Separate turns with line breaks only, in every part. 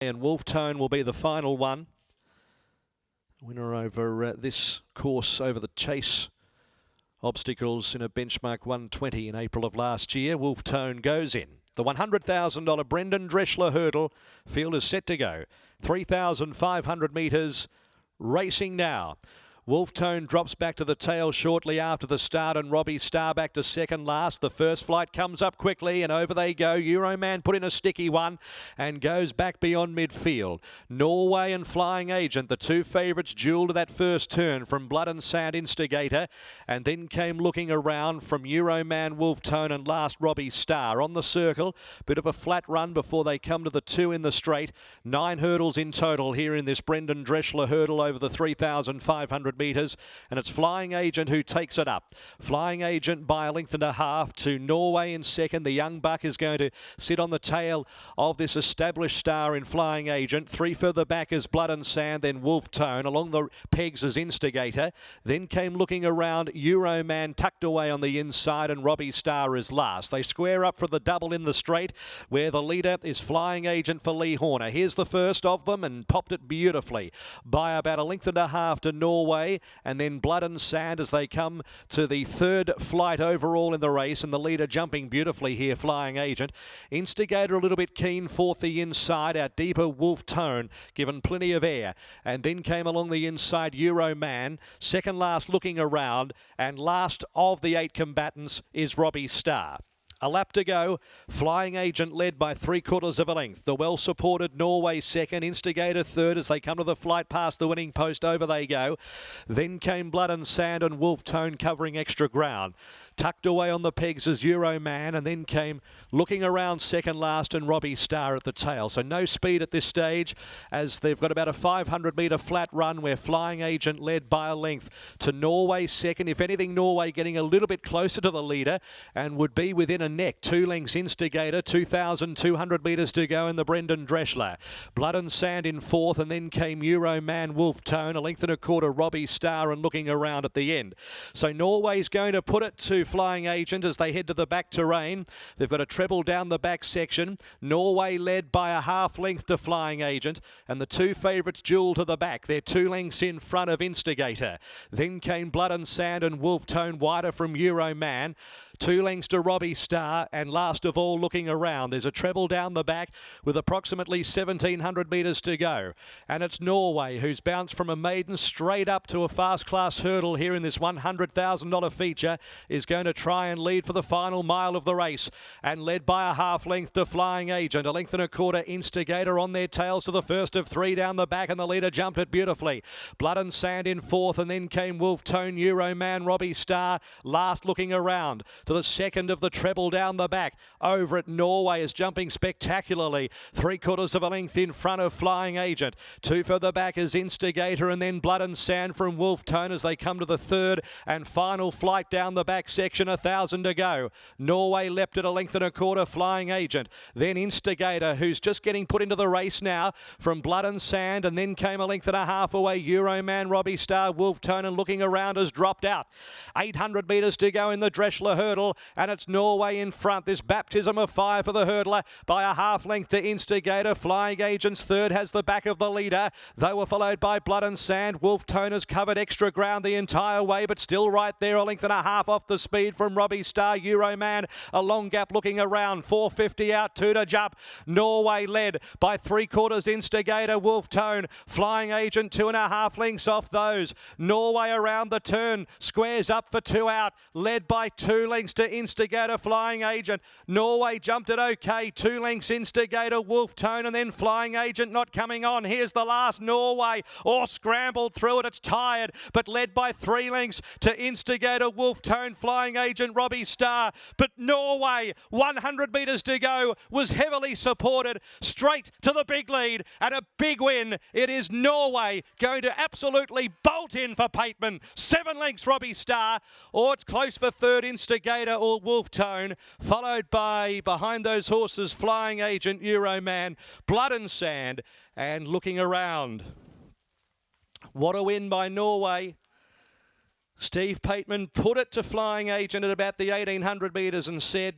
And Wolf Tone will be the final one. Winner over this course over the Chase obstacles in a benchmark 120 in April of last year. Wolf Tone goes in. The $100,000 Brendan Dreschler hurdle. Field is set to go. 3,500 metres. Racing now. Wolf Tone drops back to the tail shortly after the start, and Robbie Starr back to second last. The first flight comes up quickly, and over they go. Euroman put in a sticky one and goes back beyond midfield. Norway and Flying Agent, the two favourites, duelled to that first turn from Blood and Sand Instigator, and then came looking around from Euroman, Wolf Tone, and last Robbie Starr. On the circle, bit of a flat run before they come to the two in the straight. 9 hurdles in total here in this Brendan Dreschler hurdle over the 3,500 metres, and it's Flying Agent who takes it up. Flying Agent by a length and a half to Norway in second. The young buck is going to sit on the tail of this established star in Flying Agent. 3 further back is Blood and Sand, then Wolf Tone. Along the pegs as Instigator. Then came looking around Euroman tucked away on the inside, and Robbie Starr is last. They square up for the double in the straight, where the leader is Flying Agent for Lee Horner. Here's the first of them, and popped it beautifully by about a length and a half to Norway, and then Blood and Sand as they come to the third flight overall in the race, and the leader jumping beautifully here, Flying Agent. Instigator a little bit keen, fourth the inside, our deeper Wolf Tone given plenty of air, and then came along the inside Euroman, second last looking around, and last of the 8 combatants is Robbie Starr. A lap to go. Flying Agent led by 3/4 of a length. The well-supported Norway second. Instigator third as they come to the flight past the winning post. Over they go. Then came Blood and Sand and Wolf Tone covering extra ground. Tucked away on the pegs as Euroman, and then came looking around second last and Robbie Starr at the tail. So no speed at this stage, as they've got about a 500-metre flat run where Flying Agent led by a length to Norway second. If anything, Norway getting a little bit closer to the leader and would be within a neck. 2 lengths Instigator, 2,200 metres to go in the Brendan Dreschler. Blood and Sand in fourth, and then came Euroman, Wolf Tone, a length and a quarter Robbie Starr, and looking around at the end. So Norway's going to put it to Flying Agent as they head to the back terrain. They've got a treble down the back section. Norway led by a half length to Flying Agent, and the two favourites duel to the back. They're 2 lengths in front of Instigator. Then came Blood and Sand and Wolf Tone wider from Euroman. 2 lengths to Robbie Starr, and last of all looking around. There's a treble down the back with approximately 1,700 metres to go. And it's Norway who's bounced from a maiden straight up to a fast class hurdle here in this $100,000 feature, is going to try and lead for the final mile of the race, and led by a half length to Flying Agent. A length and a quarter Instigator on their tails to the first of 3 down the back, and the leader jumped it beautifully. Blood and Sand in fourth, and then came Wolf Tone, Euroman, Robbie Starr last looking around to the second of the treble down the back. Over at Norway is jumping spectacularly. 3/4 of a length in front of Flying Agent. 2 further back is Instigator, and then Blood and Sand from Wolf Tone as they come to the third and final flight down the back section. 1,000 to go. Norway leapt at a length and a quarter, Flying Agent. Then Instigator, who's just getting put into the race now from Blood and Sand, and then came a length and a half away. Euroman, Robbie Starr, Wolf Tone, and looking around has dropped out. 800 metres to go in the Dreschler hurdle, and it's Norway in front. This baptism of fire for the hurdler by a half length to Instigator. Flying Agent's third has the back of the leader. They were followed by Blood and Sand. Wolf Tone has covered extra ground the entire way, but still right there, a length and a half off the speed from Robbie Starr. Euroman, a long gap looking around. 450 out, 2 to jump. Norway led by 3/4 Instigator. Wolf Tone, Flying Agent, 2.5 lengths off those. Norway around the turn, squares up for 2 out, led by 2 lengths to Instigator, Flying Agent. Norway jumped it okay. 2 lengths Instigator, Wolf Tone, and then Flying Agent not coming on. Here's the last Norway. Scrambled through it. It's tired, but led by 3 lengths to Instigator, Wolf Tone, Flying Agent, Robbie Starr. But Norway, 100 metres to go, was heavily supported straight to the big lead, and a big win. It is Norway going to absolutely bolt in for Pateman. 7 lengths Robbie Starr, or it's close for third Instigator or Wolf Tone, followed by behind those horses Flying Agent, Euroman, Blood and Sand, and looking around. What a win by Norway. Steve Pateman put it to Flying Agent at about the 1,800 metres and said,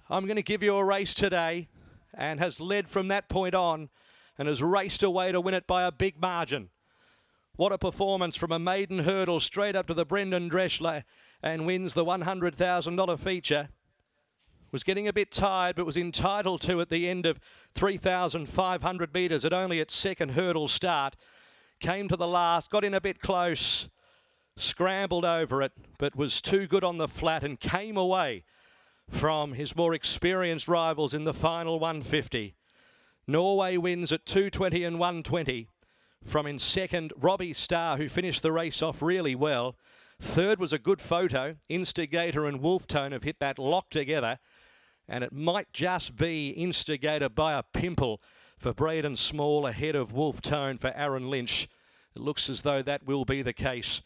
I'm going to give you a race today, and has led from that point on. and has raced away to win it by a big margin. What a performance from a maiden hurdle straight up to the Brendan Dreschler, and wins the $100,000 feature. Was getting a bit tired, but was entitled to at the end of 3,500 metres at only its second hurdle start. Came to the last, got in a bit close, scrambled over it, but was too good on the flat and came away from his more experienced rivals in the final 150. Norway wins at 220 and 120. From in second, Robbie Starr, who finished the race off really well. Third was a good photo. Instigator and Wolftone have hit that lock together. And it might just be Instigator by a pimple for Braden Small ahead of Wolftone for Aaron Lynch. It looks as though that will be the case.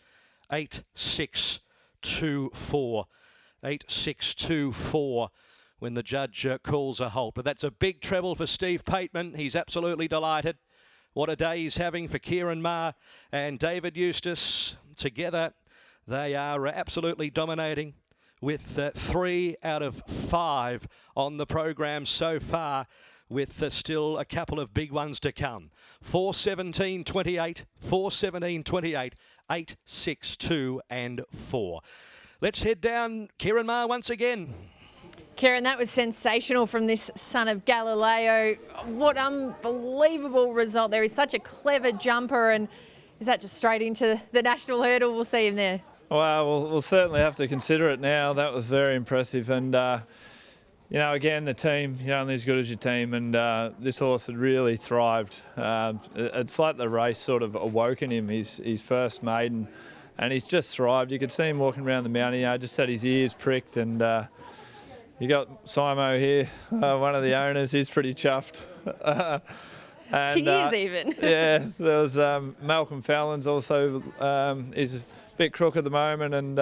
8-6-2-4. 8-6-2-4 when the judge calls a halt. But that's a big treble for Steve Pateman. He's absolutely delighted. What a day he's having for Kieran Maher and David Eustace. Together, they are absolutely dominating with 3 out of 5 on the program so far, with still a couple of big ones to come. 4:17.28, 4:17.28, 8-6-2 and 4. Let's head down Kieran Maher once again.
Kieran, that was sensational from this son of Galileo. What unbelievable result there. He's such a clever jumper, and is that just straight into the national hurdle? We'll see him there.
Well, we'll certainly have to consider it now. That was very impressive. And, you know, again, the team, you're only as good as your team. And this horse had really thrived. It's like the race sort of awoken him, his first maiden. And he's just thrived. You could see him walking around the mountain. Just had his ears pricked. And you got Simo here, one of the owners. He's pretty chuffed. And,
Cheers even.
Yeah, there was Malcolm Fallon's also is a bit crook at the moment, and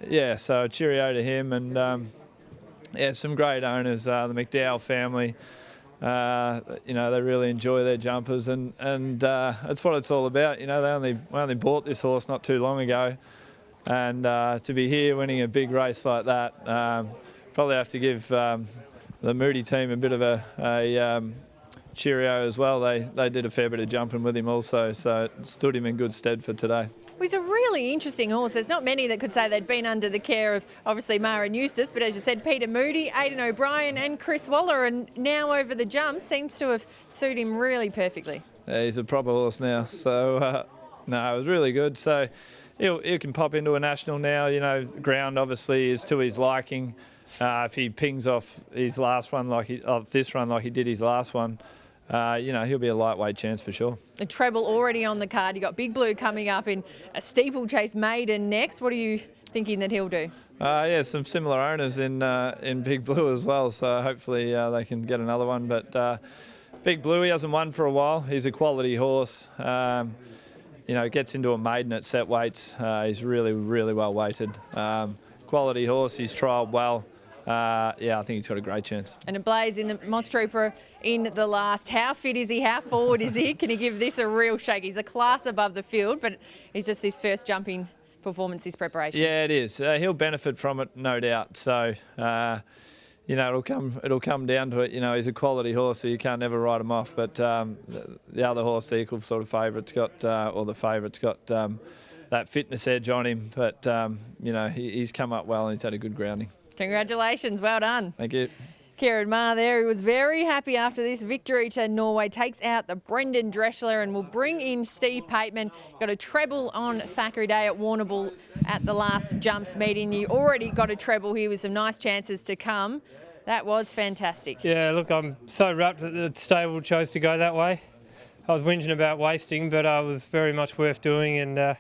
yeah, so cheerio to him. And yeah, some great owners, the McDowell family. You know, they really enjoy their jumpers, and that's what it's all about. You know, they only bought this horse not too long ago, and to be here winning a big race like that, probably have to give the Moody team a bit of a cheerio as well. They did a fair bit of jumping with him also, so it stood him in good stead for today.
Well, he's a really interesting horse. There's not many that could say they'd been under the care of, obviously, Maher and Eustace, but as you said, Peter Moody, Aidan O'Brien and Chris Waller, and now over the jump seems to have suited him really perfectly.
Yeah, he's a proper horse now, so no, it was really good. So he can pop into a national now. You know, ground obviously is to his liking. If he pings off his last one this run like he did his last one, you know, he'll be a lightweight chance for sure.
A treble already on the card. You got Big Blue coming up in a steeplechase maiden next. What are you thinking that he'll do?
Yeah, some similar owners in Big Blue as well, so hopefully they can get another one. But Big Blue, he hasn't won for a while. He's a quality horse. You know, gets into a maiden at set weights. He's really, really well weighted. Quality horse. He's trialled well. Yeah, I think he's got a great chance.
And a Blaze in the Moss Trooper in the last. How fit is he? How forward is he? Can he give this a real shake? He's a class above the field, but he's just this first jumping performance, this preparation.
Yeah, it is. He'll benefit from it, no doubt. So, you know, it'll come down to it. You know, he's a quality horse, so you can't never write him off. But the other horse, the equal sort of favourite's got, or the favourite's got that fitness edge on him. But, you know, he's come up well and he's had a good grounding.
Congratulations, well done.
Thank you.
Kieran Maher there, who was very happy after this victory to Norway, takes out the Brendan Dreschler and will bring in Steve Pateman. Got a treble on Thackeray Day at Warrnambool at the last jumps meeting. You already got a treble here with some nice chances to come. That was fantastic.
Yeah, look, I'm so rapt that the stable chose to go that way. I was whinging about wasting, but it was very much worth doing, and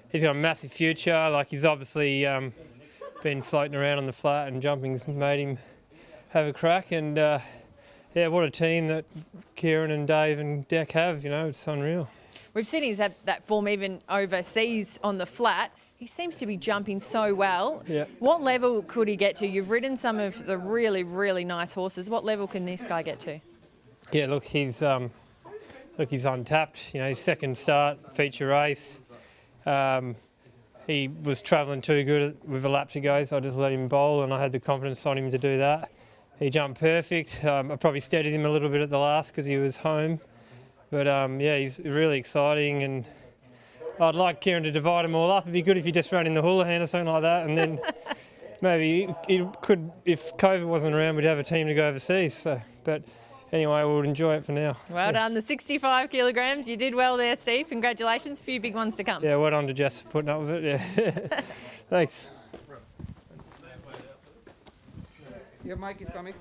he's got a massive future. Like, he's obviously been floating around on the flat, and jumping's made him have a crack. And yeah, what a team that Kieran and Dave and Deck have. You know, it's unreal.
We've seen he's had that form even overseas on the flat. He seems to be jumping so well.
Yeah.
What level could he get to? You've ridden some of the really, really nice horses. What level can this guy get to?
Yeah, look, he's untapped. You know, his second start, feature race. He was travelling too good with a lap to go, so I just let him bowl, and I had the confidence on him to do that. he jumped perfect. I probably steadied him a little bit at the last because he was home. But yeah, he's really exciting, and I'd like Kieran to divide them all up. It'd be good if he just ran in the Houlihan or something like that, and then maybe it could, if COVID wasn't around, we'd have a team to go overseas. So, but anyway, we'll enjoy it for now.
Well done, the 65 kilograms. You did well there, Steve. Congratulations. A few big ones to come.
Yeah, well done to Jess for putting up with it. Yeah. Thanks.
Your mic is coming.